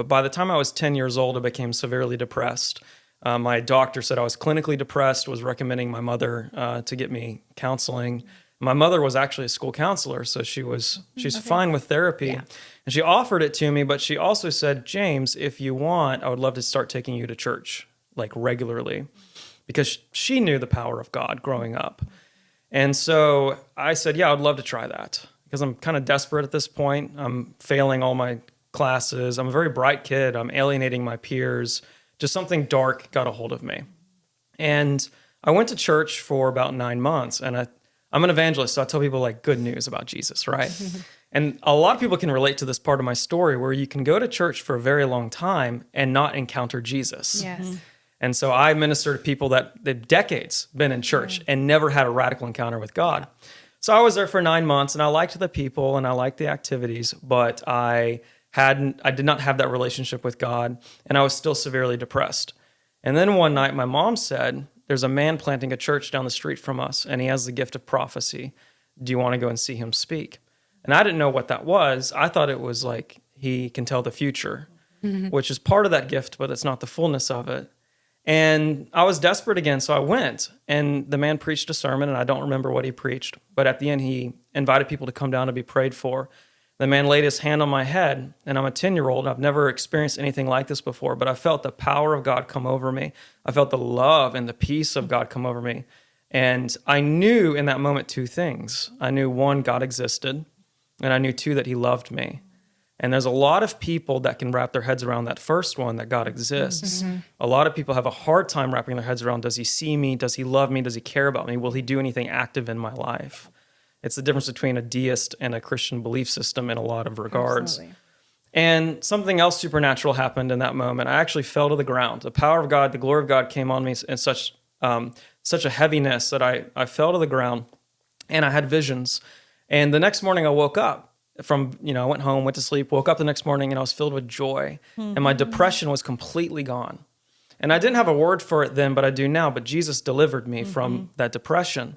But by the time I was 10 years old, I became severely depressed. My doctor said I was clinically depressed, was recommending my mother to get me counseling. My mother was actually a school counselor, so she's fine with therapy. Yeah. And she offered it to me, but she also said, James, if you want, I would love to start taking you to church like regularly, because she knew the power of God growing up. And so I said, yeah, I would love to try that, because I'm kind of desperate at this point. I'm failing all my classes. I'm a very bright kid. I'm alienating my peers. Just something dark got a hold of me. And I went to church for about 9 months, and I'm an evangelist, so I tell people like good news about Jesus, right? And a lot of people can relate to this part of my story, where you can go to church for a very long time and not encounter Jesus. Yes. And so I minister to people that they've decades been in church and never had a radical encounter with God. So I was there for 9 months, and I liked the people and I liked the activities, but I did not have that relationship with God, and I was still severely depressed. And then one night my mom said, there's a man planting a church down the street from us, and he has the gift of prophecy. Do you want to go and see him speak? And I didn't know what that was. I thought it was like he can tell the future, which is part of that gift, but it's not the fullness of it. And I was desperate again, so I went, and the man preached a sermon, and I don't remember what he preached, but at the end he invited people to come down to be prayed for. The man laid his hand on my head, and I'm a 10-year-old. I've never experienced anything like this before, but I felt the power of God come over me. I felt the love and the peace of God come over me. And I knew in that moment two things. I knew, one, God existed, and I knew, two, that he loved me. And there's a lot of people that can wrap their heads around that first one, that God exists. A lot of people have a hard time wrapping their heads around, does he see me? Does he love me? Does he care about me? Will he do anything active in my life? It's the difference between a deist and a Christian belief system in a lot of regards. Absolutely. And something else supernatural happened in that moment. I actually fell to the ground. The power of God, the glory of God came on me in such a heaviness that I fell to the ground, and I had visions. And the next morning I woke up I went home, went to sleep, woke up the next morning, and I was filled with joy. And my depression was completely gone. And I didn't have a word for it then, but I do now. But Jesus delivered me from that depression.